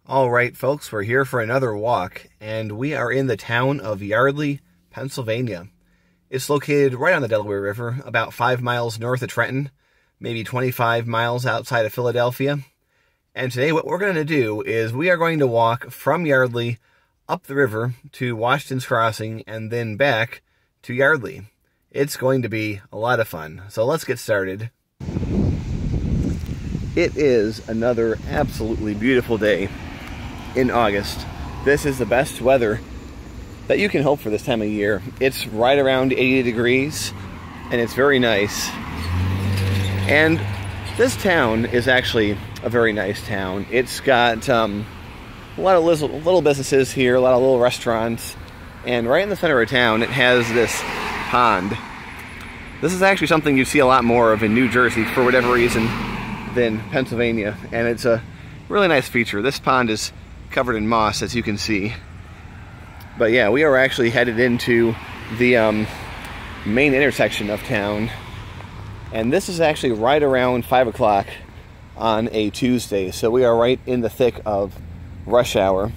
All right, folks, we're here for another walk, and we are in the town of Yardley, Pennsylvania. It's located right on the Delaware River, about 5 miles north of Trenton, maybe 25 miles outside of Philadelphia. And today what we're going to do is we are going to walk from Yardley up the river to Washington's Crossing and then back to Yardley. It's going to be a lot of fun, so let's get started. It is another absolutely beautiful day in August. This is the best weather that you can hope for this time of year. It's right around 80 degrees and it's very nice. And this town is actually a very nice town. It's got a lot of little businesses here, a lot of little restaurants, and right in the center of town it has this pond. This is actually something you see a lot more of in New Jersey for whatever reason than Pennsylvania, and it's a really nice feature. This pond is covered in moss, as you can see. But yeah, we are actually headed into the main intersection of town, and this is actually right around 5 o'clock on a Tuesday, so we are right in the thick of rush hour.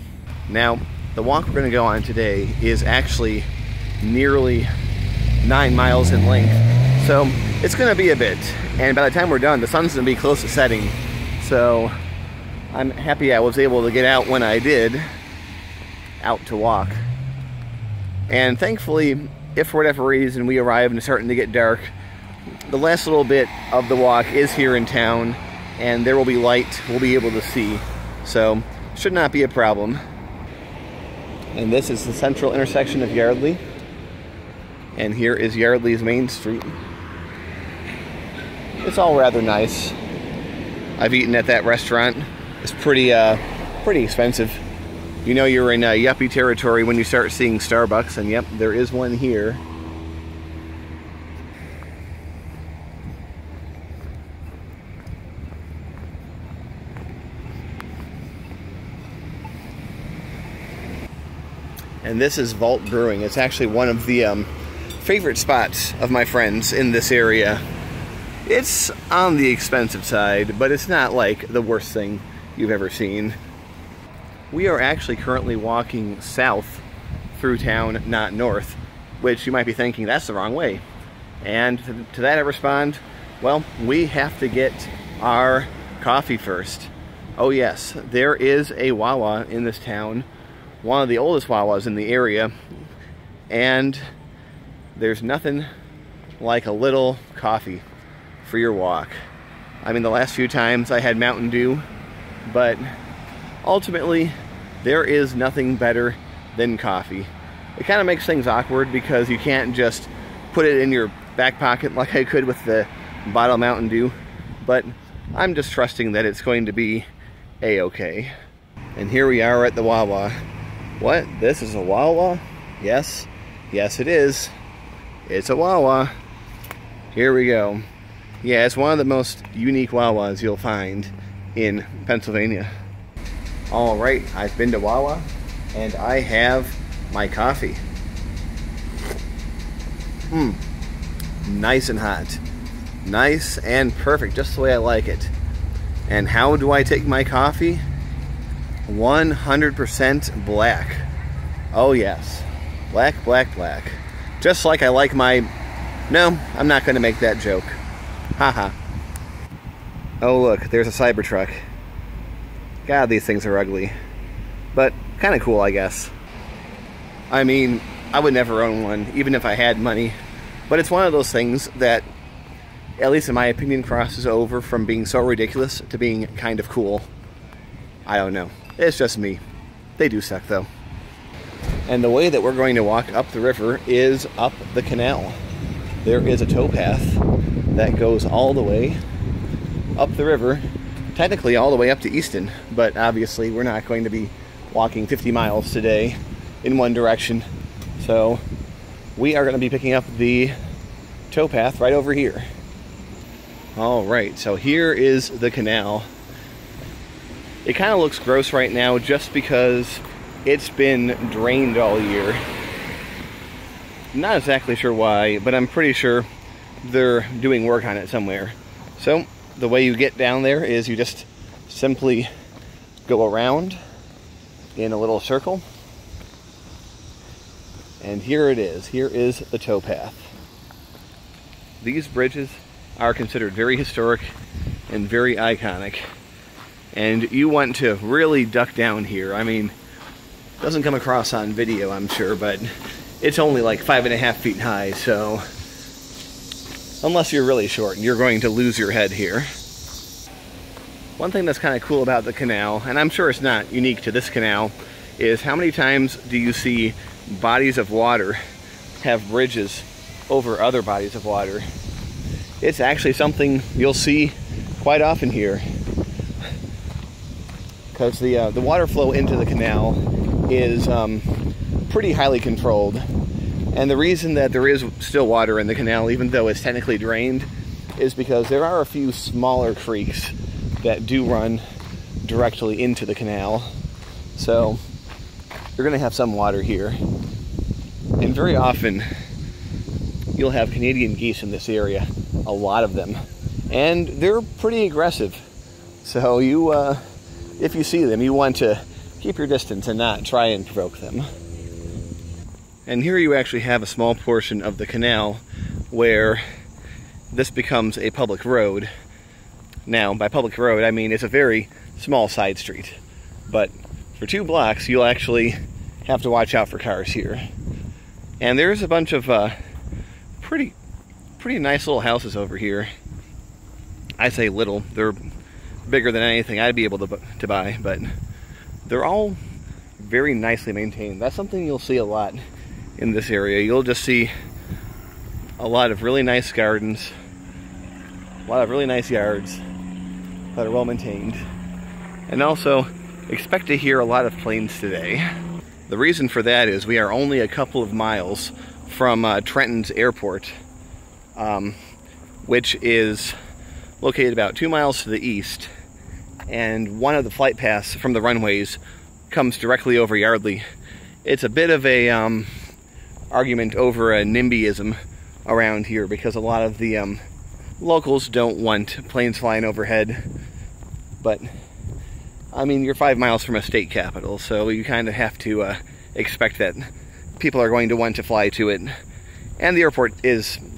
Now, the walk we're going to go on today is actually nearly 9 miles in length, so it's going to be a bit, and by the time we're done, the sun's going to be close to setting, so I'm happy I was able to get out when I did, out to walk. And thankfully, if for whatever reason we arrive and it's starting to get dark, the last little bit of the walk is here in town, and there will be light we'll be able to see, so should not be a problem. And this is the central intersection of Yardley, and here is Yardley's main street. It's all rather nice. I've eaten at that restaurant. It's pretty expensive. You know you're in yuppie territory when you start seeing Starbucks, and yep, there is one here. And this is Vault Brewing. It's actually one of the favorite spots of my friends in this area. It's on the expensive side, but it's not like the worst thing you've ever seen. We are actually currently walking south through town, not north, which you might be thinking that's the wrong way. And to that I respond, well, we have to get our coffee first. Oh yes, there is a Wawa in this town, one of the oldest Wawas in the area, and there's nothing like a little coffee for your walk. I mean, the last few times I had Mountain Dew, but ultimately there is nothing better than coffee. It kind of makes things awkward because you can't just put it in your back pocket like I could with the bottle of Mountain Dew, but I'm just trusting that it's going to be a-okay. And here we are at the Wawa. What? This is a Wawa? Yes. Yes, it is. It's a Wawa. Here we go. Yeah, it's one of the most unique Wawas you'll find in Pennsylvania. All right, I've been to Wawa, and I have my coffee. Nice and hot. Nice and perfect, just the way I like it. And how do I take my coffee? 100% black. Oh yes, black, black, black. Just like I like my... No, I'm not going to make that joke. Haha. Oh look, there's a Cybertruck. God, these things are ugly. But kind of cool, I guess. I mean, I would never own one, even if I had money. But it's one of those things that, at least in my opinion, crosses over from being so ridiculous to being kind of cool. I don't know. It's just me. They do suck, though. And the way that we're going to walk up the river is up the canal. There is a towpath that goes all the way up the river, technically all the way up to Easton, but obviously we're not going to be walking 50 miles today in one direction, so we are going to be picking up the towpath right over here. All right, so here is the canal. It kind of looks gross right now just because it's been drained all year. Not exactly sure why, but I'm pretty sure they're doing work on it somewhere. So the way you get down there is you just simply go around in a little circle. And here it is. Here is the towpath. These bridges are considered very historic and very iconic. And you want to really duck down here. I mean, it doesn't come across on video, I'm sure, but it's only like 5.5 feet high, so unless you're really short, you're going to lose your head here. One thing that's kind of cool about the canal, and I'm sure it's not unique to this canal, is how many times do you see bodies of water have bridges over other bodies of water? It's actually something you'll see quite often here, because the water flow into the canal is pretty highly controlled. And the reason that there is still water in the canal, even though it's technically drained, is because there are a few smaller creeks that do run directly into the canal. So you're going to have some water here. And very often you'll have Canadian geese in this area, a lot of them. And they're pretty aggressive. So you, if you see them, you want to keep your distance and not try and provoke them. And here you actually have a small portion of the canal where this becomes a public road. Now, by public road, I mean it's a very small side street. But for 2 blocks, you'll actually have to watch out for cars here. And there's a bunch of pretty nice little houses over here. I say little, they're bigger than anything I'd be able to buy, but they're all very nicely maintained. That's something you'll see a lot in this area. You'll just see a lot of really nice gardens, a lot of really nice yards that are well maintained. And also, expect to hear a lot of planes today. The reason for that is we are only a couple of miles from Trenton's airport, which is located about 2 miles to the east, and one of the flight paths from the runways comes directly over Yardley. It's a bit of a argument over a NIMBYism around here, because a lot of the locals don't want planes flying overhead. But I mean, you're 5 miles from a state capital, so you kind of have to expect that people are going to want to fly to it. And the airport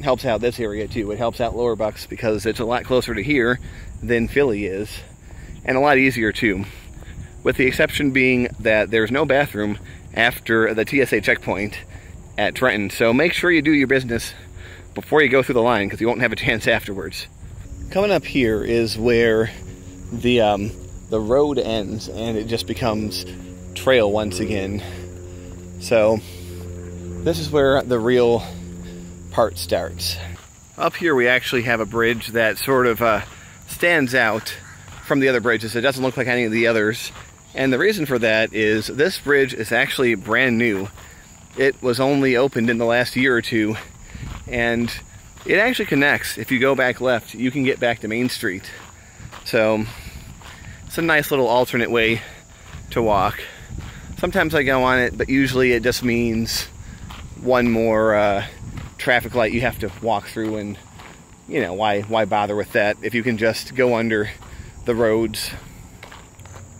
helps out this area too. It helps out Lower Bucks because it's a lot closer to here than Philly is, and a lot easier too, with the exception being that there's no bathroom after the TSA checkpoint at Trenton. So make sure you do your business before you go through the line, because you won't have a chance afterwards. Coming up here is where the road ends, and it just becomes trail once again. So this is where the real part starts. Up here we actually have a bridge that sort of stands out from the other bridges. It doesn't look like any of the others, and the reason for that is this bridge is actually brand new. It was only opened in the last year or two, and it actually connects. If you go back left, you can get back to Main Street. So it's a nice little alternate way to walk. Sometimes I go on it, but usually it just means one more traffic light you have to walk through, and you know, why bother with that if you can just go under the roads.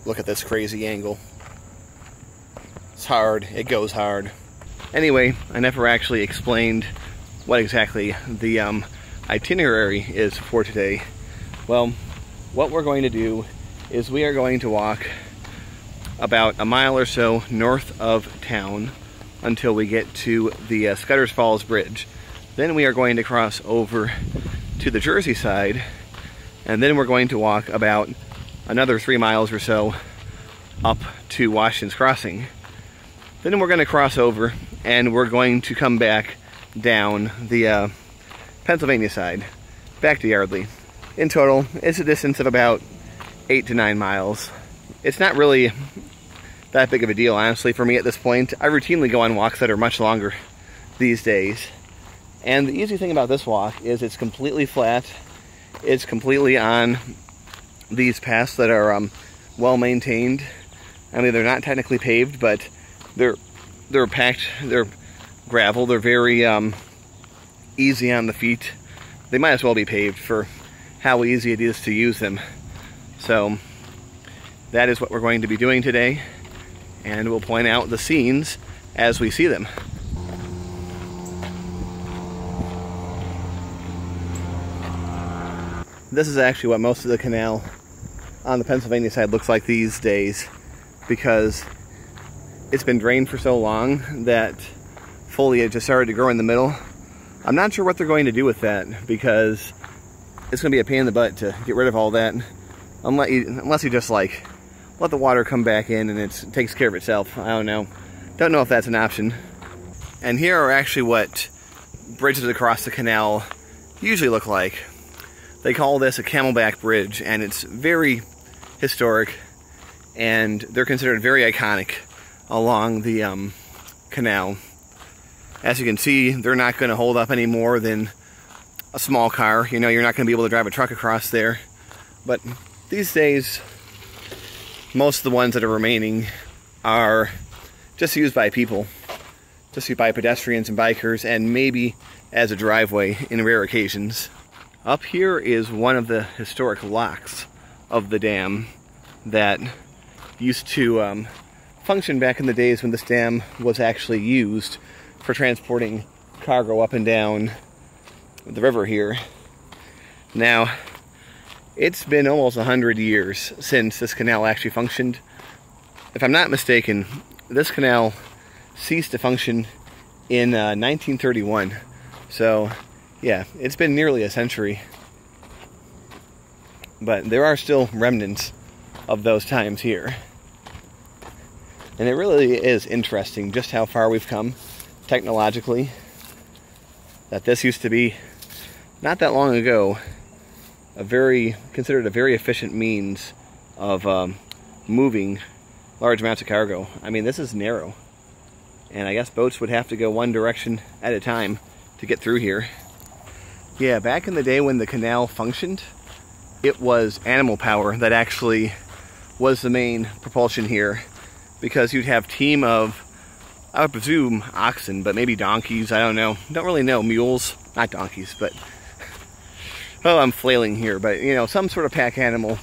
Look at this crazy angle. It's hard. It goes hard. Anyway, I never actually explained what exactly the itinerary is for today. Well, what we're going to do is we are going to walk about a mile or so north of town until we get to the Scudder's Falls Bridge. Then we are going to cross over to the Jersey side, and then we're going to walk about another 3 miles or so up to Washington's Crossing. Then we're going to cross over, and we're going to come back down the Pennsylvania side, back to Yardley. In total, it's a distance of about 8 to 9 miles. It's not really that big of a deal, honestly, for me at this point. I routinely go on walks that are much longer these days. And the easy thing about this walk is it's completely flat. It's completely on these paths that are well maintained. I mean, they're not technically paved, but they're packed, they're gravel, they're very easy on the feet. They might as well be paved for how easy it is to use them. So that is what we're going to be doing today. and we'll point out the scenes as we see them. This is actually what most of the canal on the Pennsylvania side looks like these days, because it's been drained for so long that foliage has started to grow in the middle. I'm not sure what they're going to do with that, because it's going to be a pain in the butt to get rid of all that, unless you just like let the water come back in and it takes care of itself. I don't know if that's an option. And here are actually what bridges across the canal usually look like. They call this a camelback bridge, and it's very historic, and they're considered very iconic along the canal. As you can see, they're not going to hold up any more than a small car. You know, you're not going to be able to drive a truck across there. But these days, most of the ones that are remaining are just used by people, just used by pedestrians and bikers, and maybe as a driveway in rare occasions. Up here is one of the historic locks of the dam that used to function back in the days when this dam was actually used for transporting cargo up and down the river here. Now, it's been almost 100 years since this canal actually functioned. If I'm not mistaken, this canal ceased to function in 1931. So, yeah, it's been nearly a century. But there are still remnants of those times here. And it really is interesting just how far we've come technologically. That this used to be, not that long ago, considered a very efficient means of moving large amounts of cargo. I mean, this is narrow, and I guess boats would have to go one direction at a time to get through here. Yeah, back in the day when the canal functioned, it was animal power that actually was the main propulsion here, because you'd have team of, I would presume, oxen, but maybe donkeys, I don't know. Don't really know. Mules, not donkeys, but, oh, I'm flailing here, but, you know, some sort of pack animal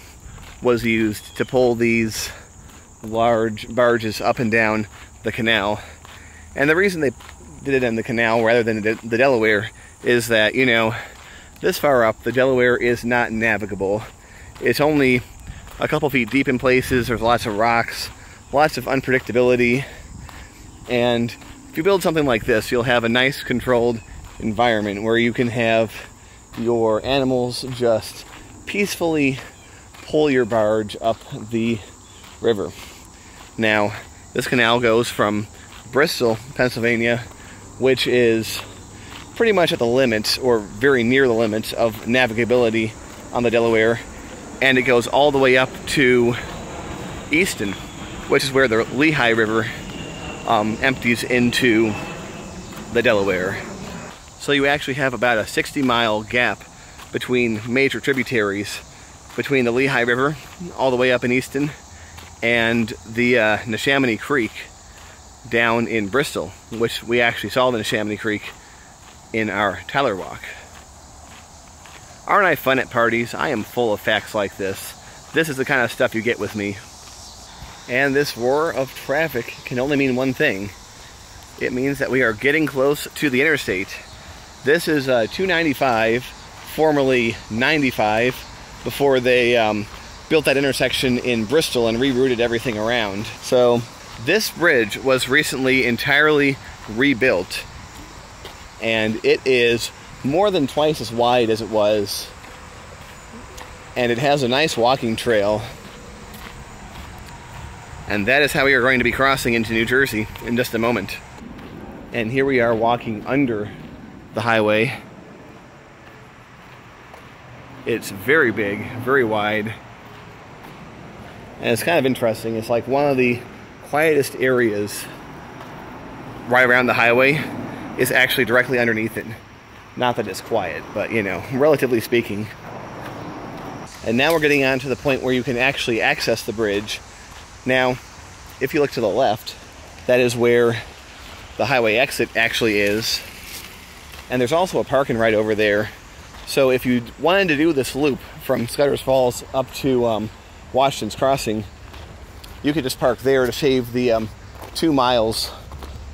was used to pull these large barges up and down the canal. And the reason they did it in the canal rather than the Delaware is that, you know, this far up, the Delaware is not navigable. It's only a couple feet deep in places. There's lots of rocks, lots of unpredictability. And if you build something like this, you'll have a nice controlled environment where you can have your animals just peacefully pull your barge up the river. Now, this canal goes from Bristol, Pennsylvania, which is pretty much at the limits, or very near the limits, of navigability on the Delaware, and it goes all the way up to Easton, which is where the Lehigh River empties into the Delaware. So you actually have about a 60-mile gap between major tributaries, between the Lehigh River all the way up in Easton and the Neshaminy Creek down in Bristol, which we actually saw the Neshaminy Creek in our Tyler walk. Aren't I fun at parties? I am full of facts like this. This is the kind of stuff you get with me. And this roar of traffic can only mean one thing. It means that we are getting close to the interstate. This is 295, formerly 95, before they built that intersection in Bristol and rerouted everything around. So this bridge was recently entirely rebuilt, and it is more than twice as wide as it was, and it has a nice walking trail. And that is how we are going to be crossing into New Jersey in just a moment. And here we are walking under the highway. It's very big, very wide, and it's kind of interesting. It's like one of the quietest areas right around the highway is actually directly underneath it. Not that it's quiet, but, you know, relatively speaking. And now we're getting on to the point where you can actually access the bridge. Now, if you look to the left, that is where the highway exit actually is. And there's also a parking right over there. So if you wanted to do this loop from Scudder's Falls up to Washington's Crossing, you could just park there to shave the 2 miles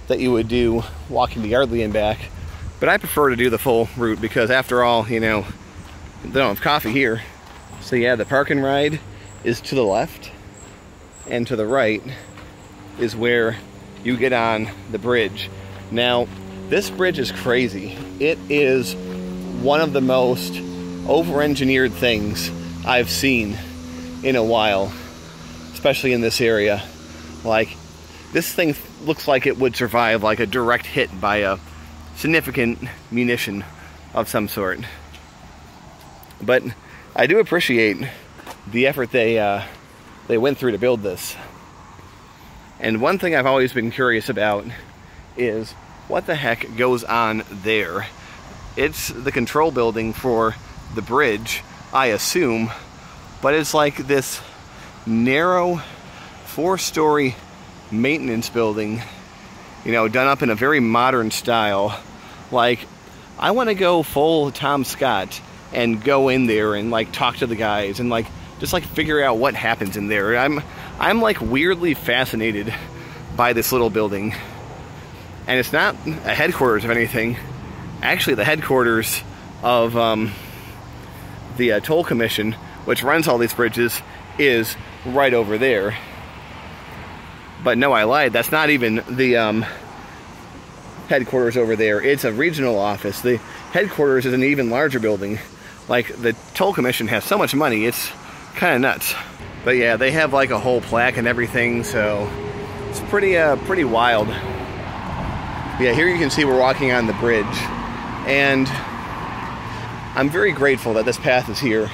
that you would do walking to Yardley and back. But I prefer to do the full route because after all, you know, they don't have coffee here. So yeah, the park and ride is to the left, and to the right is where you get on the bridge. Now, this bridge is crazy. It is one of the most over-engineered things I've seen in a while, especially in this area. Like, this thing looks like it would survive like a direct hit by a significant munition of some sort. But I do appreciate the effort they went through to build this. And one thing I've always been curious about is what the heck goes on there. It's the control building for the bridge, I assume, but it's like this narrow 4-story maintenance building, you know, done up in a very modern style. Like, I want to go full Tom Scott and go in there and like talk to the guys and like just like figure out what happens in there. I'm like weirdly fascinated by this little building. And it's not a headquarters of anything. Actually, the headquarters of the toll commission, which runs all these bridges, is right over there. But no, I lied. That's not even the headquarters over there. It's a regional office. The headquarters is an even larger building. Like, the toll commission has so much money, it's kind of nuts. But yeah, they have like a whole plaque and everything, so it's pretty wild. Yeah, here you can see we're walking on the bridge, and I'm very grateful that this path is here,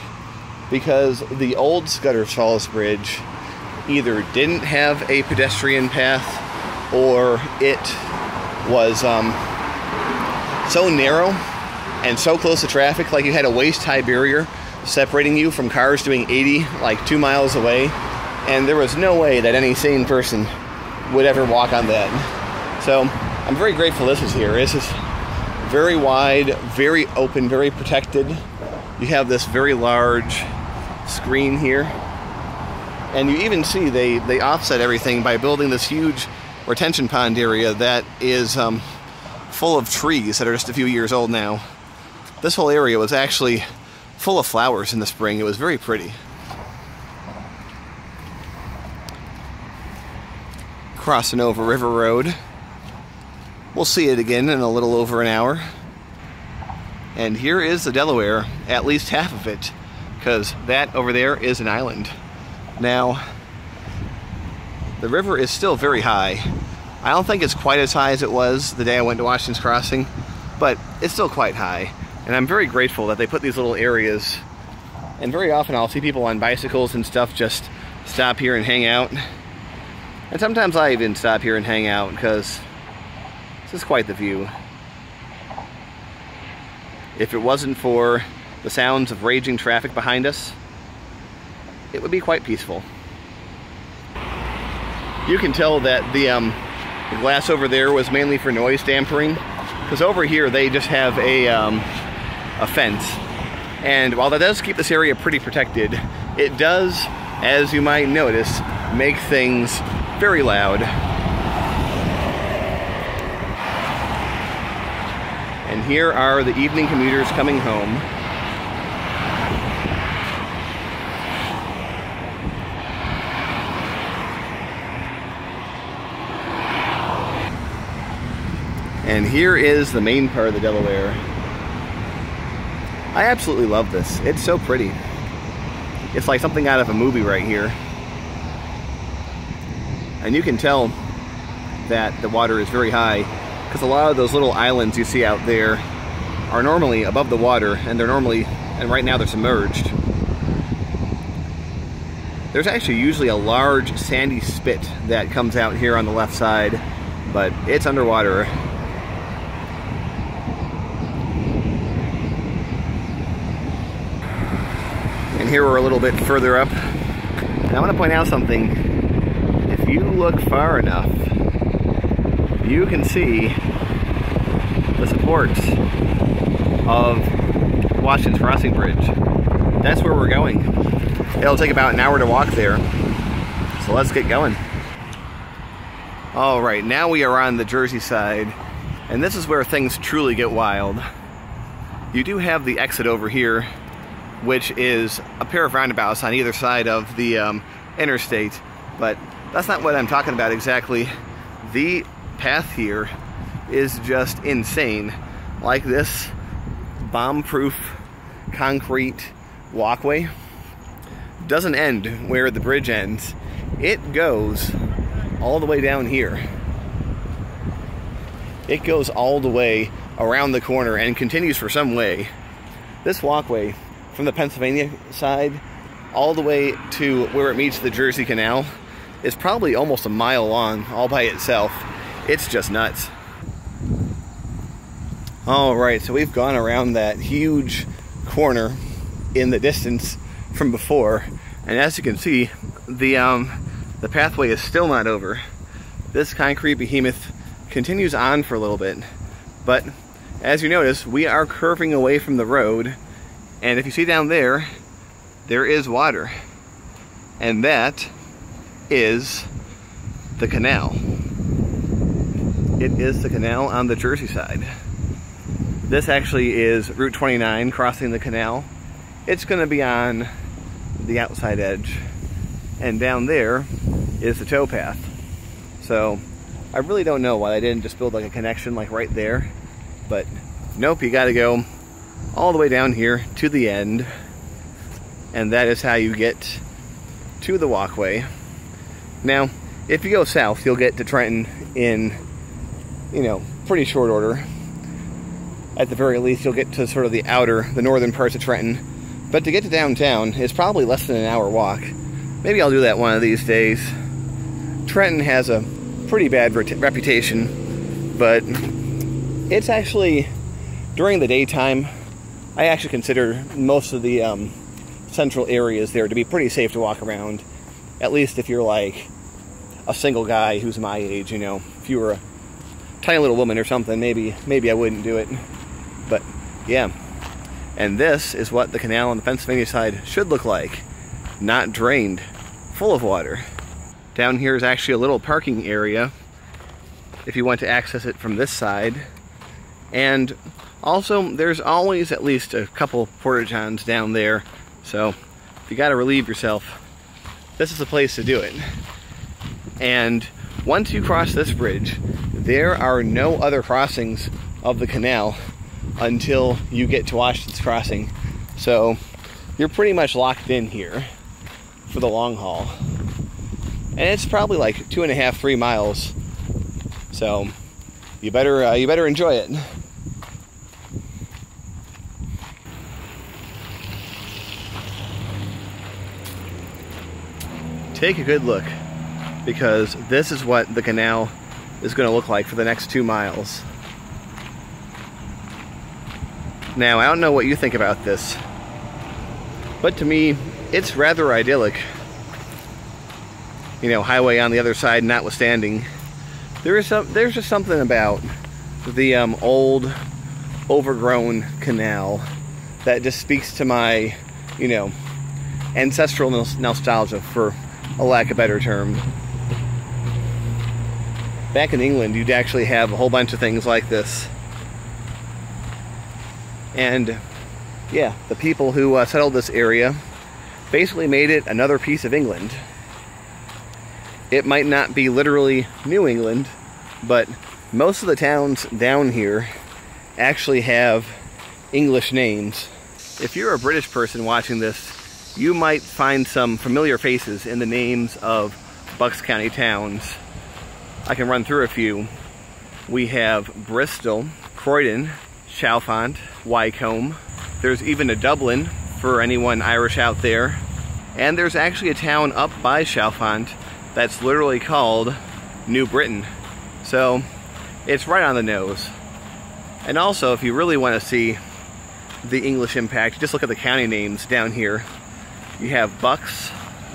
because the old Scudder's Falls Bridge either didn't have a pedestrian path, or it was so narrow and so close to traffic, like you had a waist-high barrier separating you from cars doing 80 like 2 miles away, and there was no way that any sane person would ever walk on that. So I'm very grateful this is here. This is very wide, very open, very protected. You have this very large screen here, and you even see they offset everything by building this huge retention pond area that is full of trees that are just a few years old now. This whole area was actually full of flowers in the spring. It was very pretty. Crossing over River Road. We'll see it again in a little over an hour. And here is the Delaware, at least half of it, because that over there is an island. Now, the river is still very high. I don't think it's quite as high as it was the day I went to Washington's Crossing, but it's still quite high. And I'm very grateful that they put these little areas, and very often I'll see people on bicycles and stuff just stop here and hang out. And sometimes I even stop here and hang out because this is quite the view. If it wasn't for the sounds of raging traffic behind us, it would be quite peaceful. You can tell that the glass over there was mainly for noise dampening, because over here they just have a fence. And while that does keep this area pretty protected, it does, as you might notice, make things very loud. And here are the evening commuters coming home. And here is the main part of the Delaware. I absolutely love this. It's so pretty. It's like something out of a movie right here. And you can tell that the water is very high, because a lot of those little islands you see out there are normally above the water, and and right now they're submerged. There's actually usually a large sandy spit that comes out here on the left side, but it's underwater. And here we're a little bit further up. And I want to point out something. If you look far enough, you can see the supports of Washington's Crossing Bridge. That's where we're going. It'll take about an hour to walk there. So let's get going. All right, now we are on the Jersey side, and this is where things truly get wild. You do have the exit over here, which is a pair of roundabouts on either side of the interstate, but that's not what I'm talking about exactly. The path here is just insane. Like this bomb-proof concrete walkway doesn't end where the bridge ends. It goes all the way down here. It goes all the way around the corner and continues for some way. This walkway from the Pennsylvania side all the way to where it meets the Jersey Canal is probably almost a mile long all by itself. It's just nuts. All right, so we've gone around that huge corner in the distance from before, and as you can see, the pathway is still not over. This concrete behemoth continues on for a little bit, but as you notice, we are curving away from the road, and if you see down there, there is water, and that is the canal. It is the canal on the Jersey side. This actually is Route 29 crossing the canal. It's going to be on the outside edge, and down there is the towpath. So I really don't know why I didn't just build like a connection like right there, but nope, you got to go all the way down here to the end, and that is how you get to the walkway. Now, if you go south, you'll get to Trenton in, pretty short order. At the very least, you'll get to sort of the northern parts of Trenton. But to get to downtown is probably less than an hour walk. Maybe I'll do that one of these days. Trenton has a pretty bad reputation, but it's actually, during the daytime, I actually consider most of the central areas there to be pretty safe to walk around. At least if you're like a single guy who's my age, if you were a tiny little woman or something, maybe I wouldn't do it. But yeah, and this is what the canal on the Pennsylvania side should look like. Not drained, full of water. Down here is actually a little parking area if you want to access it from this side. And also, there's always at least a couple porta-johns down there. So if you gotta relieve yourself, this is the place to do it. And once you cross this bridge, there are no other crossings of the canal until you get to Washington's Crossing. So you're pretty much locked in here for the long haul. And it's probably like 2.5, 3 miles. So you better enjoy it. Take a good look, because this is what the canal is going to look like for the next 2 miles. Now, I don't know what you think about this, but to me, it's rather idyllic. Highway on the other side notwithstanding. There's just something about the old, overgrown canal that just speaks to my, ancestral nostalgia, for a lack of a better term. Back in England, you'd actually have a whole bunch of things like this. And yeah, the people who settled this area basically made it another piece of England. It might not be literally New England, but most of the towns down here actually have English names. If you're a British person watching this, you might find some familiar faces in the names of Bucks County towns. I can run through a few. We have Bristol, Croydon, Chalfont, Wycombe. There's even a Dublin for anyone Irish out there. And there's actually a town up by Chalfont that's literally called New Britain. So it's right on the nose. And also, if you really want to see the English impact, just look at the county names down here. You have Bucks,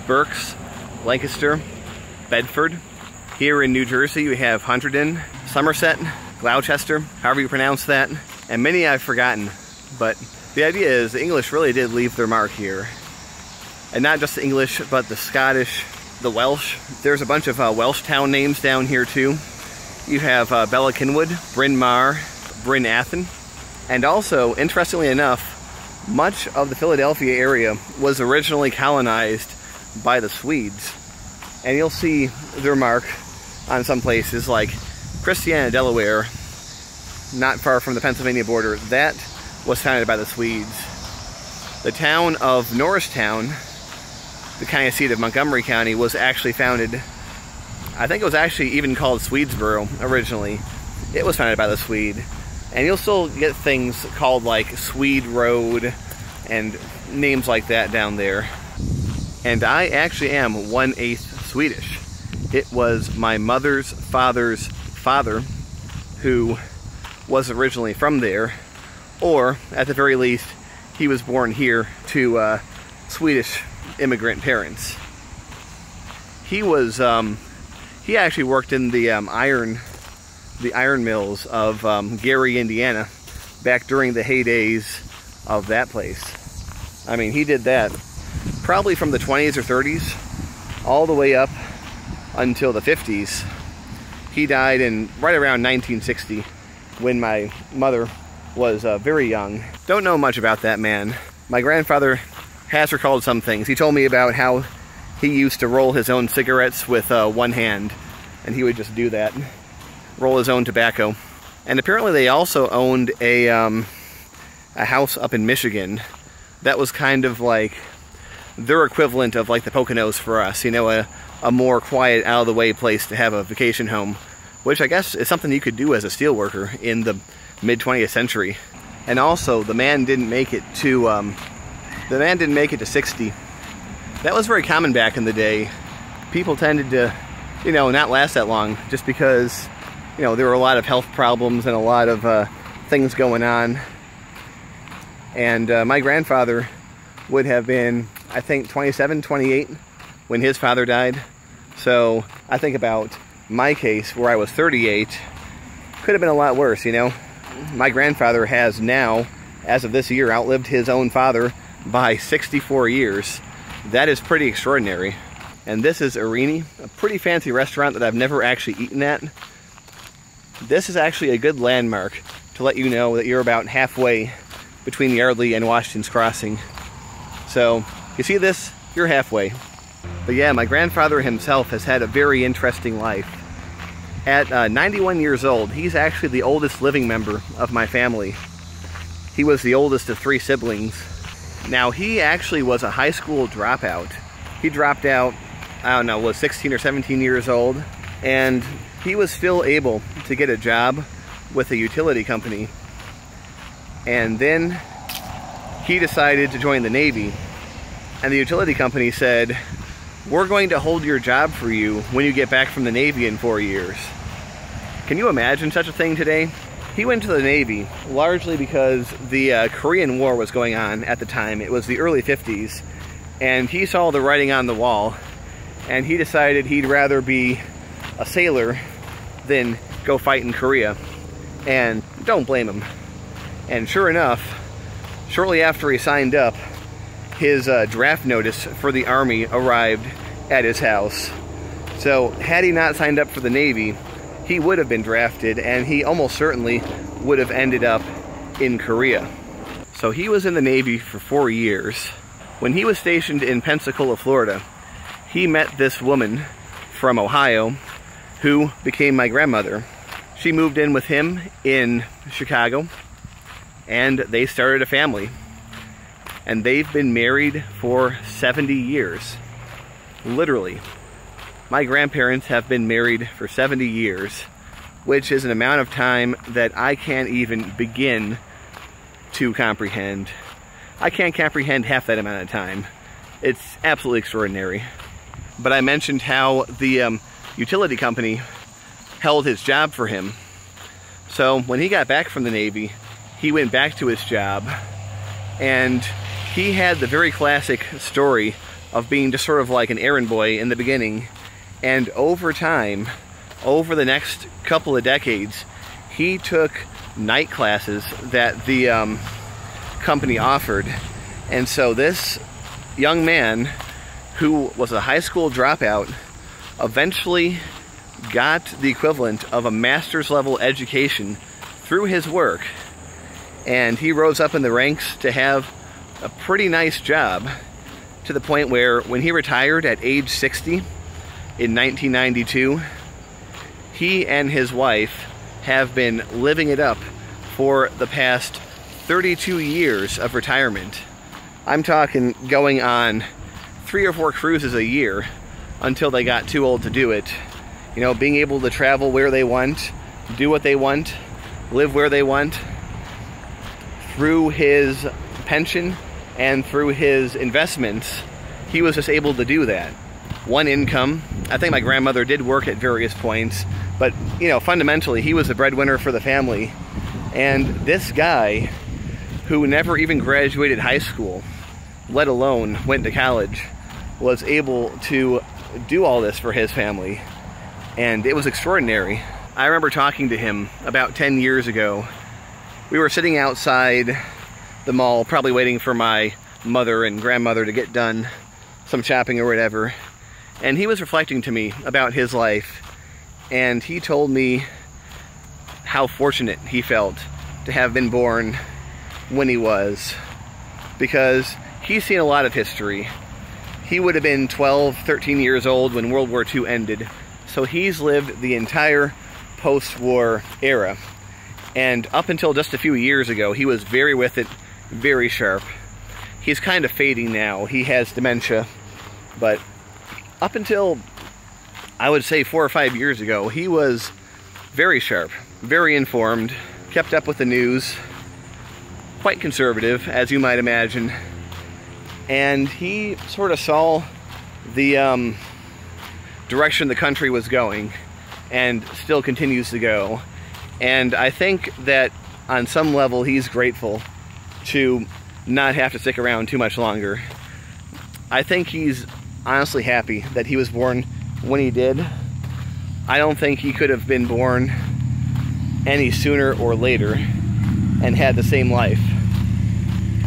Berks, Lancaster, Bedford. Here in New Jersey, you have Hunterdon, Somerset, Gloucester, however you pronounce that, and many I've forgotten. But the idea is the English really did leave their mark here. And not just the English, but the Scottish, the Welsh. There's a bunch of Welsh town names down here too. You have Bella Kinwood, Bryn Mawr, Bryn Athen, and also, interestingly enough, much of the Philadelphia area was originally colonized by the Swedes. And you'll see their mark on some places like Christiana, Delaware, not far from the Pennsylvania border. That was founded by the Swedes. The town of Norristown, the county seat of Montgomery County, was actually founded, I think it was actually even called Swedesboro originally. It was founded by the Swede. And you'll still get things called like Swede Road and names like that down there. And I actually am 1/8 Swedish. It was my mother's father's father who was originally from there, or at the very least, he was born here to Swedish immigrant parents. He was, he actually worked in the iron mills of Gary, Indiana, back during the heydays of that place. I mean, he did that probably from the 20s or 30s all the way up until the 50s. He died in right around 1960 when my mother was very young. Don't know much about that man. My grandfather has recalled some things. He told me about how he used to roll his own cigarettes with one hand, and he would just do that, roll his own tobacco. And apparently they also owned a house up in Michigan that was kind of like their equivalent of like the Poconos for us, you know, a more quiet, out-of-the-way place to have a vacation home, which I guess is something you could do as a steel worker in the mid-20th century. And also, the man didn't make it to 60. That was very common back in the day. People tended to, you know, not last that long just because, you know, there were a lot of health problems and a lot of things going on. And my grandfather would have been, I think, 27, 28 when his father died. So I think about my case where I was 38, could have been a lot worse, you know. My grandfather has now, as of this year, outlived his own father by 64 years. That is pretty extraordinary. And this is Arini, a pretty fancy restaurant that I've never actually eaten at. This is actually a good landmark to let you know that you're about halfway between Yardley and Washington's Crossing. So, you see this? You're halfway. But yeah, my grandfather himself has had a very interesting life. At 91 years old, he's actually the oldest living member of my family. He was the oldest of 3 siblings. Now, he actually was a high school dropout. He dropped out, I don't know, was 16 or 17 years old, and he was still able to get a job with a utility company. And then he decided to join the Navy, and the utility company said, "We're going to hold your job for you when you get back from the Navy in 4 years." Can you imagine such a thing today? He went to the Navy largely because the Korean War was going on at the time. It was the early 50s, and he saw the writing on the wall, and he decided he'd rather be a sailor than go fight in Korea. And don't blame him. And sure enough, shortly after he signed up, his draft notice for the Army arrived at his house. So had he not signed up for the Navy, he would have been drafted, and he almost certainly would have ended up in Korea. So he was in the Navy for 4 years. When he was stationed in Pensacola, Florida, he met this woman from Ohio who became my grandmother. She moved in with him in Chicago, and they started a family. And they've been married for 70 years. Literally. My grandparents have been married for 70 years, which is an amount of time that I can't even begin to comprehend. I can't comprehend half that amount of time. It's absolutely extraordinary. But I mentioned how the utility company held his job for him. So when he got back from the Navy, he went back to his job, and he had the very classic story of being just sort of like an errand boy in the beginning. And over time, over the next couple of decades, he took night classes that the company offered. And so this young man who was a high school dropout, eventually got the equivalent of a master's level education through his work. And he rose up in the ranks to have a pretty nice job, to the point where when he retired at age 60 in 1992, he and his wife have been living it up for the past 32 years of retirement. I'm talking going on 3 or 4 cruises a year until they got too old to do it. You know, being able to travel where they want, do what they want, live where they want. Through his pension and through his investments, he was just able to do that. One income. I think my grandmother did work at various points, but you know, fundamentally he was the breadwinner for the family. And this guy, who never even graduated high school, let alone went to college, was able to do all this for his family. And it was extraordinary. I remember talking to him about 10 years ago. We were sitting outside the mall, probably waiting for my mother and grandmother to get done some shopping or whatever. And he was reflecting to me about his life. And he told me how fortunate he felt to have been born when he was. Because he's seen a lot of history. He would have been 12, 13 years old when World War II ended. So he's lived the entire post-war era. And up until just a few years ago, he was very with it, very sharp. He's kind of fading now. He has dementia. But up until, I would say 4 or 5 years ago, he was very sharp, very informed, kept up with the news, quite conservative, as you might imagine. And he sort of saw the direction the country was going, and still continues to go. And I think that on some level he's grateful to not have to stick around too much longer. I think he's honestly happy that he was born when he did. I don't think he could have been born any sooner or later and had the same life.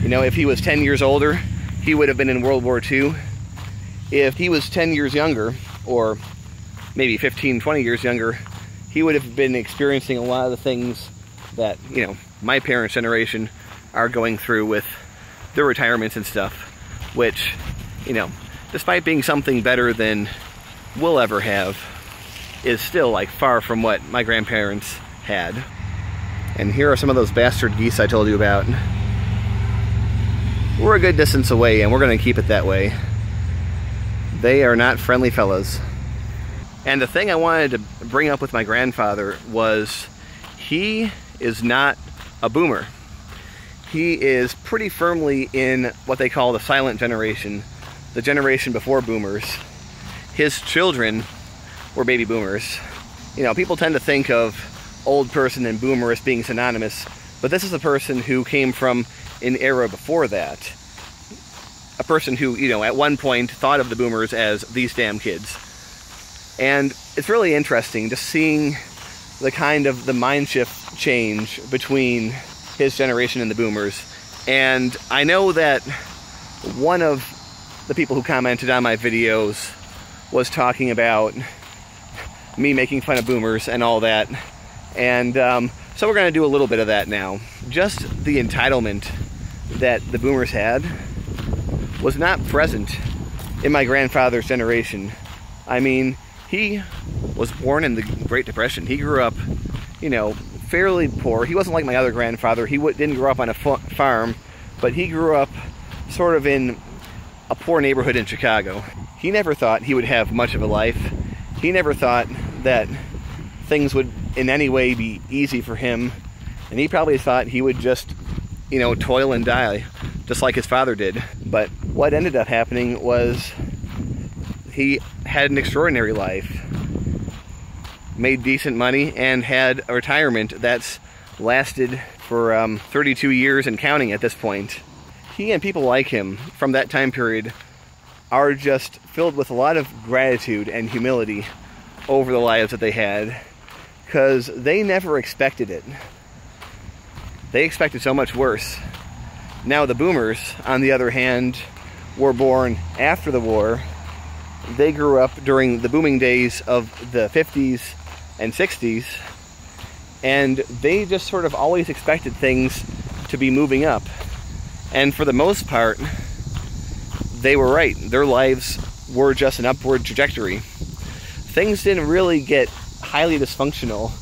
You know, if he was 10 years older, he would have been in World War II. If he was 10 years younger, or maybe 15, 20 years younger, he would have been experiencing a lot of the things that, you know, my parents' generation are going through with their retirements and stuff, which, you know, despite being something better than we'll ever have, is still like far from what my grandparents had. And here are some of those bastard geese I told you about. We're a good distance away, and we're going to keep it that way. They are not friendly fellas. And the thing I wanted to bring up with my grandfather was he is not a boomer. He is pretty firmly in what they call the silent generation, the generation before boomers. His children were baby boomers. You know, people tend to think of old person and boomer as being synonymous, but this is a person who came from an era before that. A person who, you know, at one point thought of the boomers as these damn kids. And it's really interesting just seeing the kind of the mind shift change between his generation and the boomers. And I know that one of the people who commented on my videos was talking about me making fun of boomers and all that. And so we're going to do a little bit of that now. Just the entitlement that the boomers had was not present in my grandfather's generation. I mean, he was born in the Great Depression. He grew up, you know, fairly poor. He wasn't like my other grandfather. He didn't grow up on a farm, but he grew up sort of in a poor neighborhood in Chicago. He never thought he would have much of a life. He never thought that things would in any way be easy for him. And he probably thought he would just, you know, toil and die, just like his father did. But what ended up happening was he had an extraordinary life, made decent money, and had a retirement that's lasted for 32 years and counting at this point. He and people like him from that time period are just filled with a lot of gratitude and humility over the lives that they had, because they never expected it. They expected so much worse. Now the boomers, on the other hand, were born after the war, they grew up during the booming days of the 50s and 60s, and they just sort of always expected things to be moving up. And for the most part, they were right. Their lives were just an upward trajectory. Things didn't really get highly dysfunctional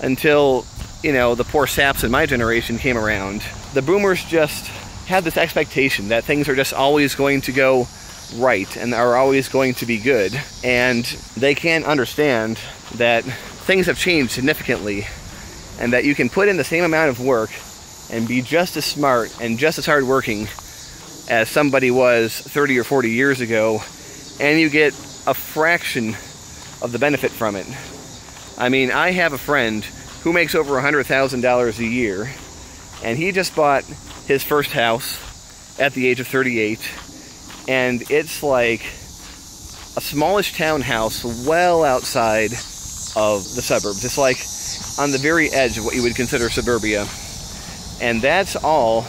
until, you know, the poor saps in my generation came around. The boomers just had this expectation that things are just always going to go right and are always going to be good. And they can't understand that things have changed significantly, and that you can put in the same amount of work and be just as smart and just as hardworking as somebody was 30 or 40 years ago, and you get a fraction of the benefit from it. I mean, I have a friend who makes over $100,000 a year, and he just bought his first house at the age of 38, and it's like a smallish townhouse well outside of the suburbs. It's like on the very edge of what you would consider suburbia. And that's all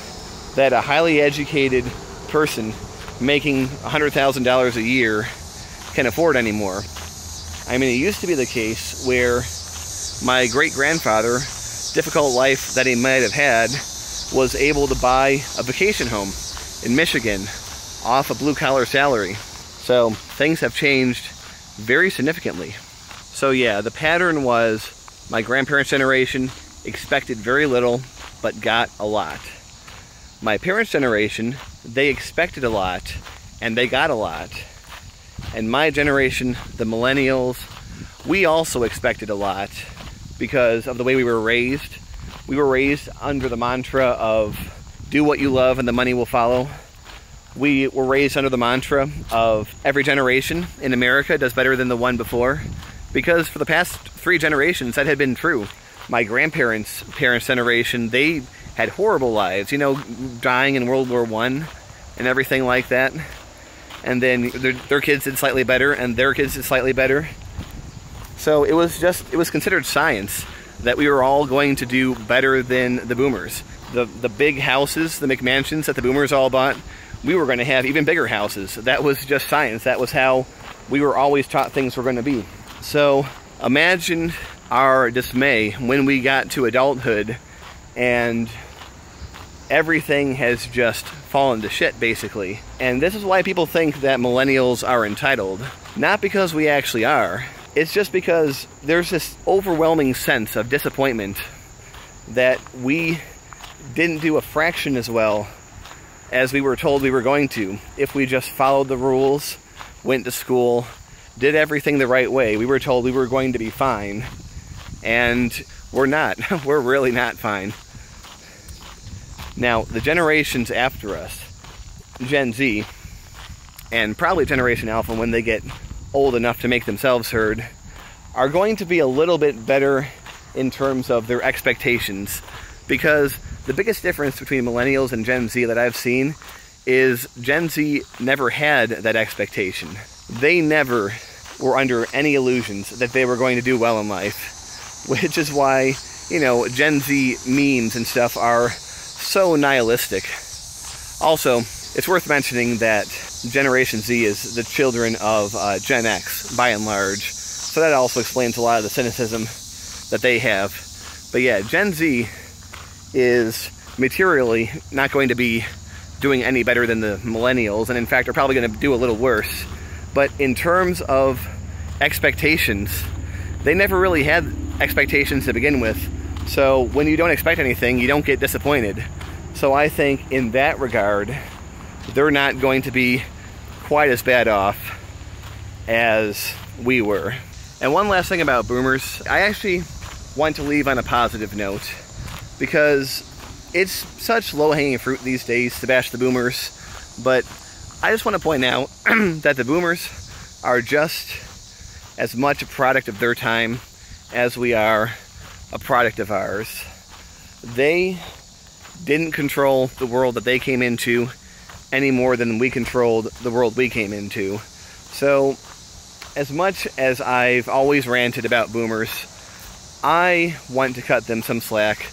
that a highly educated person making $100,000 a year can afford anymore. I mean, it used to be the case where my great-grandfather, difficult life that he might have had, was able to buy a vacation home in Michigan off a blue-collar salary. So things have changed very significantly. So yeah, the pattern was my grandparents' generation expected very little but got a lot. My parents' generation, they expected a lot and they got a lot. And my generation, the millennials, we also expected a lot because of the way we were raised. We were raised under the mantra of do what you love and the money will follow. We were raised under the mantra of every generation in America does better than the one before, because for the past 3 generations that had been true. My grandparents' parents' generation, they had horrible lives, you know, dying in World War I and everything like that. And then their kids did slightly better, and their kids did slightly better. So it was considered science that we were all going to do better than the boomers. The big houses, the McMansions that the boomers all bought, we were going to have even bigger houses. That was just science. That was how we were always taught things were going to be. So imagine our dismay when we got to adulthood and everything has just fallen to shit, basically. And this is why people think that millennials are entitled. Not because we actually are. It's just because there's this overwhelming sense of disappointment that we didn't do a fraction as well as we were told we were going to. If we just followed the rules, went to school, did everything the right way, we were told we were going to be fine. And we're not. We're really not fine. Now, the generations after us, Gen Z, and probably Generation Alpha when they get old enough to make themselves heard, are going to be a little bit better in terms of their expectations. Because the biggest difference between millennials and Gen Z that I've seen is Gen Z never had that expectation. They never were under any illusions that they were going to do well in life. Which is why, you know, Gen Z memes and stuff are so nihilistic. Also, it's worth mentioning that Generation Z is the children of Gen X, by and large. So that also explains a lot of the cynicism that they have. But yeah, Gen Z is materially not going to be doing any better than the millennials, and in fact are probably going to do a little worse. But in terms of expectations, they never really had expectations to begin with. So when you don't expect anything, you don't get disappointed. So I think in that regard, they're not going to be quite as bad off as we were. And one last thing about boomers, I actually want to leave on a positive note, because it's such low-hanging fruit these days to bash the boomers, but I just want to point out that the boomers are just as much a product of their time as we are a product of ours. They didn't control the world that they came into any more than we controlled the world we came into. So, as much as I've always ranted about boomers, I want to cut them some slack.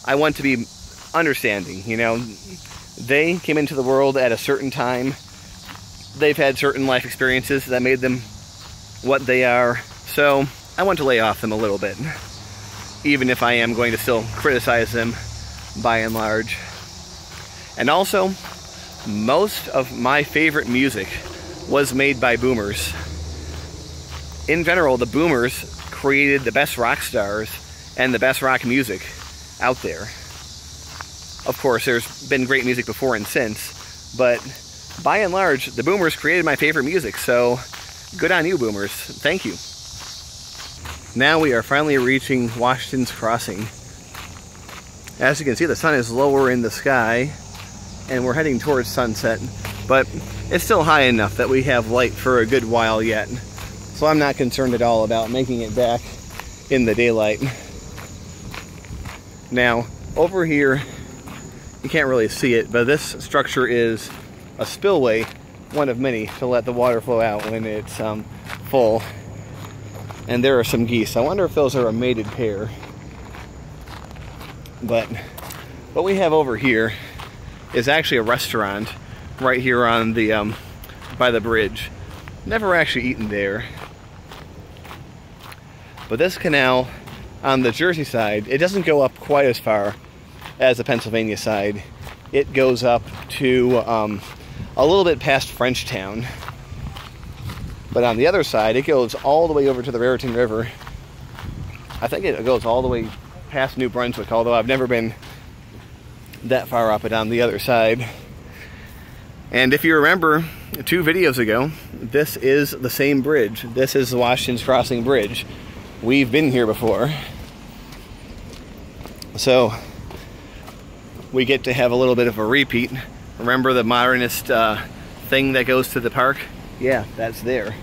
I want to be understanding, you know. They came into the world at a certain time. they've had certain life experiences that made them what they are. So I want to lay off them a little bit, even if I am going to still criticize them by and large. And also, most of my favorite music was made by boomers. In general, the boomers created the best rock stars and the best rock music out there. Of course, there's been great music before and since, but by and large, the boomers created my favorite music, so good on you, boomers. Thank you. Now we are finally reaching Washington's Crossing. As you can see, the sun is lower in the sky, and we're heading towards sunset, but it's still high enough that we have light for a good while yet. So I'm not concerned at all about making it back in the daylight. Now, over here, you can't really see it, but this structure is a spillway, one of many, to let the water flow out when it's full. And there are some geese. I wonder if those are a mated pair. But what we have over here is actually a restaurant right here on the by the bridge. Never actually eaten there. But this canal on the Jersey side, it doesn't go up quite as far as the Pennsylvania side. It goes up to a little bit past Frenchtown. But on the other side, it goes all the way over to the Raritan River. I think it goes all the way past New Brunswick, although I've never been that far up it on the other side. And if you remember 2 videos ago, this is the same bridge. This is the Washington's Crossing Bridge. We've been here before. So we get to have a little bit of a repeat. Remember the modernist thing that goes to the park? Yeah, that's there.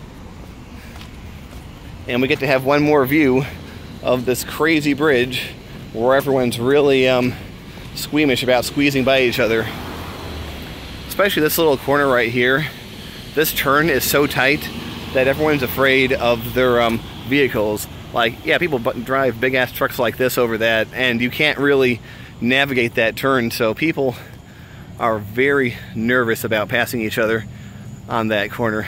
And we get to have one more view of this crazy bridge where everyone's really squeamish about squeezing by each other. Especially this little corner right here. This turn is so tight that everyone's afraid of their vehicles. Like, yeah, people drive big-ass trucks like this over that, and you can't really navigate that turn, so people are very nervous about passing each other on that corner.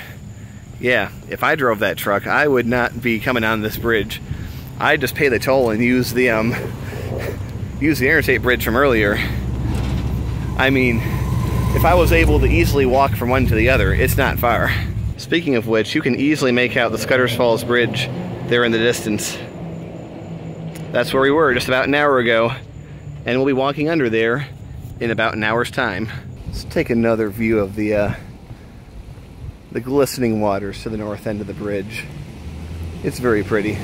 Yeah, if I drove that truck, I would not be coming on this bridge. I'd just pay the toll and use the interstate bridge from earlier. I mean, if I was able to easily walk from one to the other, it's not far. Speaking of which, you can easily make out the Scudder's Falls Bridge there in the distance. That's where we were just about an hour ago, and we'll be walking under there in about an hour's time. Let's take another view of the glistening waters to the north end of the bridge. It's very pretty.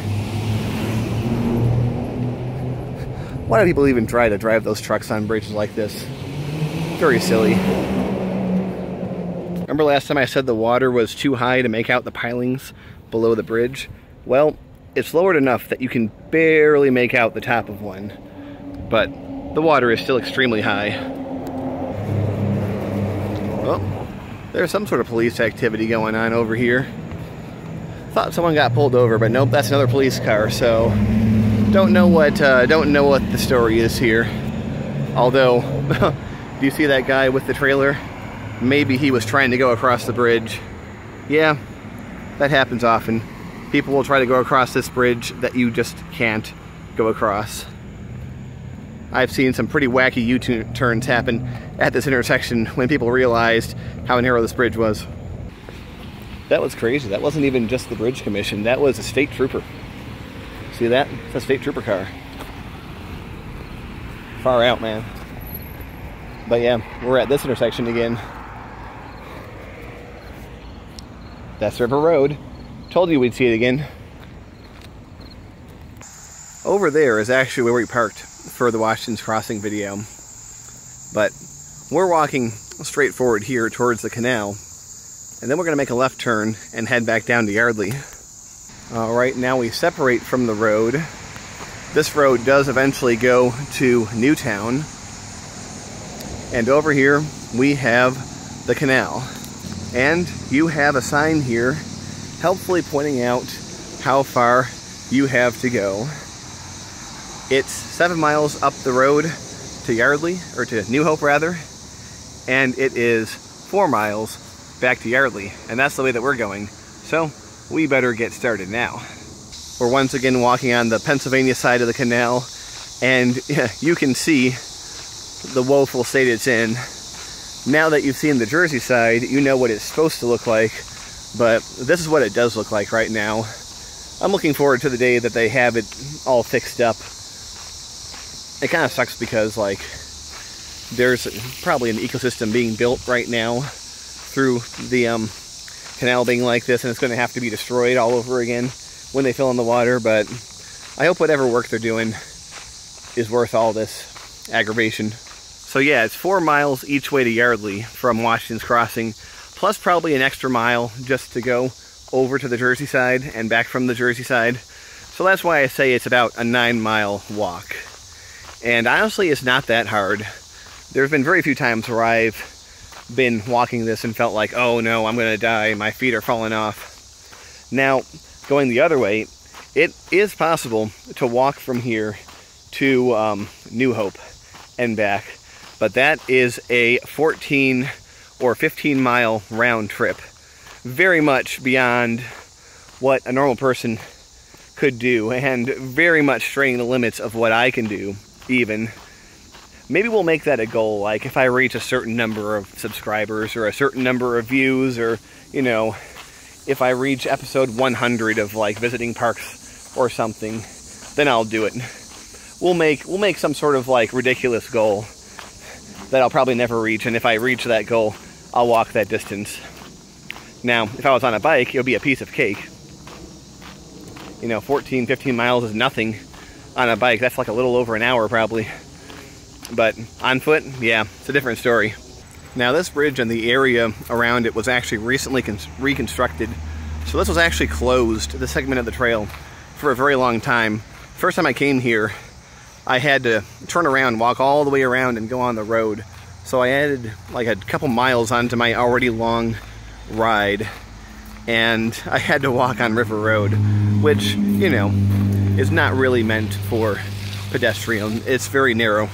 Why do people even try to drive those trucks on bridges like this? Very silly. Remember last time I said the water was too high to make out the pilings below the bridge? Well, it's lowered enough that you can barely make out the top of one, but the water is still extremely high. Well, there's some sort of police activity going on over here. Thought someone got pulled over, but nope, that's another police car, so don't know what the story is here. Although, do you see that guy with the trailer? Maybe he was trying to go across the bridge. Yeah, that happens often. People will try to go across this bridge that you just can't go across. I've seen some pretty wacky U-turns happen at this intersection when people realized how narrow this bridge was. That was crazy. That wasn't even just the Bridge Commission. That was a state trooper. See that? It's a state trooper car. Far out, man. But yeah, we're at this intersection again. That's River Road. Told you we'd see it again. Over there is actually where we parked for the Washington's Crossing video. But we're walking straight forward here towards the canal. And then we're going to make a left turn and head back down to Yardley. Right now we separate from the road. This road does eventually go to Newtown. And over here we have the canal. And you have a sign here helpfully pointing out how far you have to go. It's 7 miles up the road to Yardley, or to New Hope rather, and it is 4 miles back to Yardley, and that's the way that we're going. So we better get started now. We're once again walking on the Pennsylvania side of the canal, and you can see the woeful state it's in. Now that you've seen the Jersey side, you know what it's supposed to look like, but this is what it does look like right now. I'm looking forward to the day that they have it all fixed up. It kind of sucks because, like, there's probably an ecosystem being built right now through the canal being like this, and it's going to have to be destroyed all over again when they fill in the water, but I hope whatever work they're doing is worth all this aggravation. So yeah, it's 4 miles each way to Yardley from Washington's Crossing, plus probably an extra mile just to go over to the Jersey side and back from the Jersey side. So that's why I say it's about a 9-mile walk. And honestly, it's not that hard. There have been very few times where I've been walking this and felt like, oh no, I'm gonna die, my feet are falling off. Now, going the other way, it is possible to walk from here to New Hope and back, but that is a 14 or 15 mile round trip. Very much beyond what a normal person could do, and very much straining the limits of what I can do, even. Maybe we'll make that a goal, like if I reach a certain number of subscribers or a certain number of views, or, you know, if I reach episode 100 of like visiting parks or something, then I'll do it. We'll make some sort of like ridiculous goal that I'll probably never reach, and if I reach that goal, I'll walk that distance. Now, if I was on a bike, it would be a piece of cake. You know, 14, 15 miles is nothing on a bike. That's like a little over an hour probably. But on foot, yeah, it's a different story. Now this bridge and the area around it was actually recently reconstructed. So this was actually closed, this segment of the trail, for a very long time. First time I came here, I had to turn around, walk all the way around and go on the road. So I added like a couple miles onto my already long ride, and I had to walk on River Road, which, you know, is not really meant for pedestrian. It's very narrow.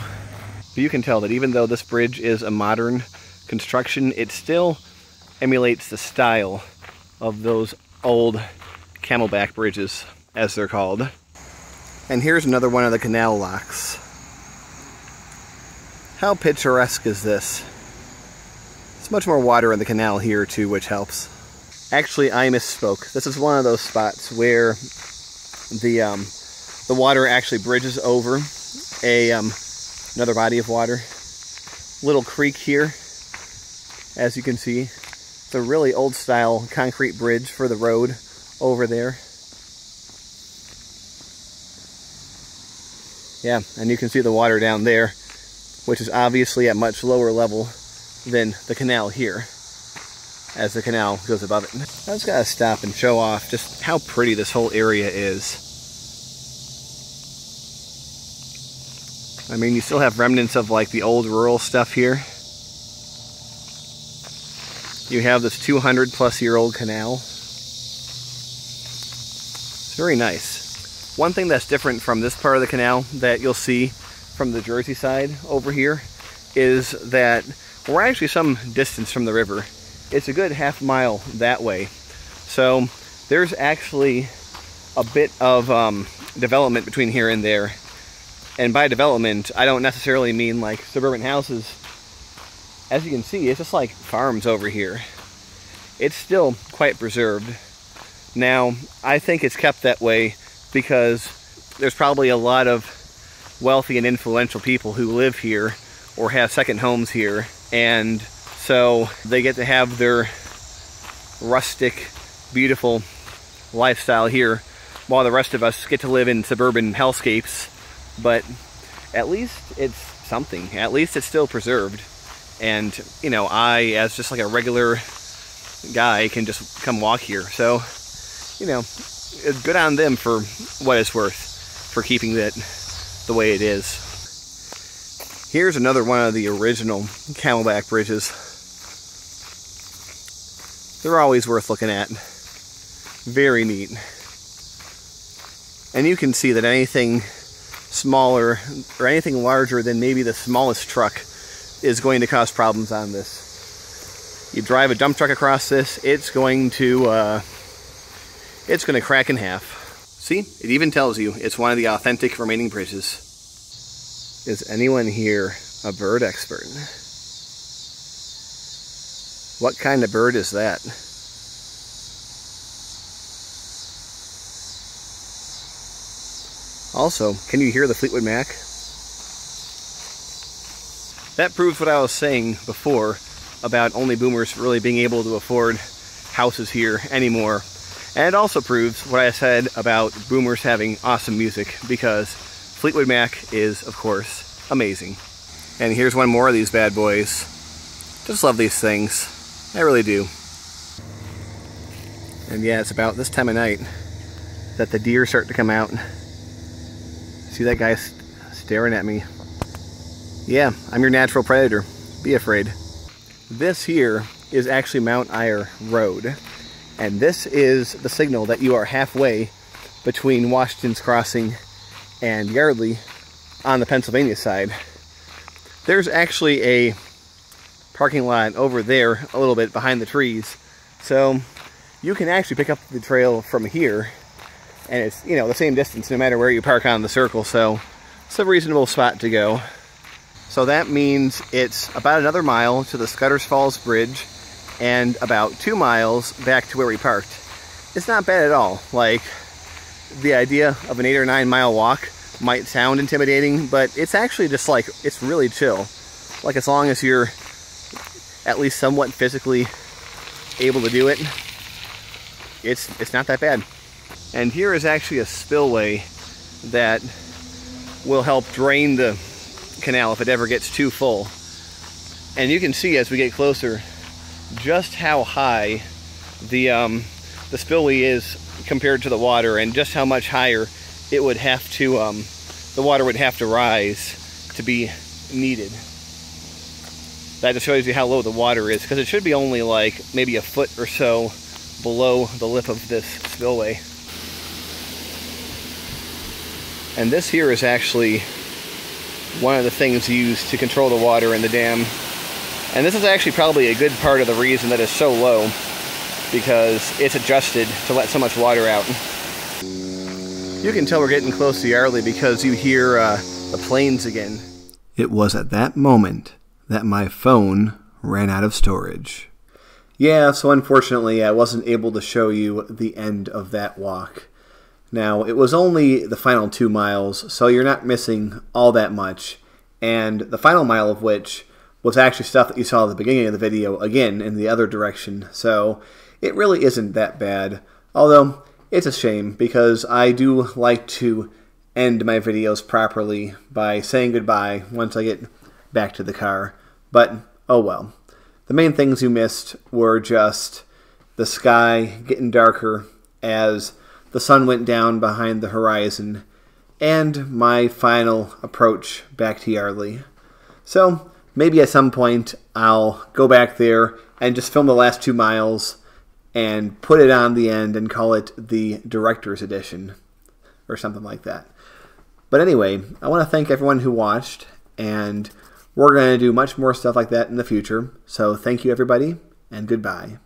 But you can tell that even though this bridge is a modern construction, it still emulates the style of those old camelback bridges, as they're called. And here's another one of the canal locks. How picturesque is this? There's much more water in the canal here too, which helps. Actually, I misspoke. This is one of those spots where the water actually bridges over another body of water. Little creek here, as you can see. It's a really old style concrete bridge for the road over there. Yeah, and you can see the water down there, which is obviously at much lower level than the canal here, as the canal goes above it. I just gotta stop and show off just how pretty this whole area is. I mean, you still have remnants of like the old rural stuff here. You have this 200-plus-year-old canal. It's very nice. One thing that's different from this part of the canal that you'll see from the Jersey side over here is that we're actually some distance from the river. It's a good half mile that way. So there's actually a bit of development between here and there. And by development, I don't necessarily mean like suburban houses. As you can see, it's just like farms over here. It's still quite preserved. Now, I think it's kept that way because there's probably a lot of wealthy and influential people who live here or have second homes here, and so they get to have their rustic, beautiful lifestyle here, while the rest of us get to live in suburban hellscapes. But at least it's something. At least it's still preserved. And, you know, I, as just like a regular guy, can just come walk here. So, you know, it's good on them for what it's worth, for keeping it the way it is. Here's another one of the original camelback bridges. They're always worth looking at. Very neat. And you can see that anything smaller or anything larger than maybe the smallest truck is going to cause problems on this. You drive a dump truck across this, it's going to crack in half. See, it even tells you it's one of the authentic remaining bridges. Is anyone here a bird expert? What kind of bird is that? Also, can you hear the Fleetwood Mac? That proves what I was saying before about only boomers really being able to afford houses here anymore. And it also proves what I said about boomers having awesome music, because Fleetwood Mac is, of course, amazing. And here's one more of these bad boys. Just love these things. I really do. And yeah, it's about this time of night that the deer start to come out. See that guy staring at me? Yeah, I'm your natural predator. Be afraid. This here is actually Mount Eyre Road. And this is the signal that you are halfway between Washington's Crossing and Yardley on the Pennsylvania side. There's actually a parking lot over there a little bit behind the trees. So you can actually pick up the trail from here, and it's, you know, the same distance no matter where you park on the circle, so it's a reasonable spot to go. So that means it's about another mile to the Scudder's Falls Bridge and about 2 miles back to where we parked. It's not bad at all. Like, the idea of an 8 or 9 mile walk might sound intimidating, but it's actually just like, it's really chill. Like, as long as you're at least somewhat physically able to do it, it's not that bad. And here is actually a spillway that will help drain the canal if it ever gets too full. And you can see as we get closer just how high the spillway is compared to the water, and just how much higher it would have to the water would have to rise to be needed. That just shows you how low the water is, because it should be only like maybe a foot or so below the lip of this spillway. And this here is actually one of the things used to control the water in the dam. And this is actually probably a good part of the reason that it's so low, because it's adjusted to let so much water out. You can tell we're getting close to Yardley because you hear the planes again. It was at that moment that my phone ran out of storage. Yeah, so unfortunately I wasn't able to show you the end of that walk. Now, it was only the final 2 miles, so you're not missing all that much, and the final mile of which was actually stuff that you saw at the beginning of the video, again, in the other direction, so it really isn't that bad. Although, it's a shame, because I do like to end my videos properly by saying goodbye once I get back to the car, but oh well. The main things you missed were just the sky getting darker as the sun went down behind the horizon, and my final approach back to Yardley. So, maybe at some point I'll go back there and just film the last 2 miles and put it on the end and call it the Director's Edition, or something like that. But anyway, I want to thank everyone who watched, and we're going to do much more stuff like that in the future. So thank you everybody, and goodbye.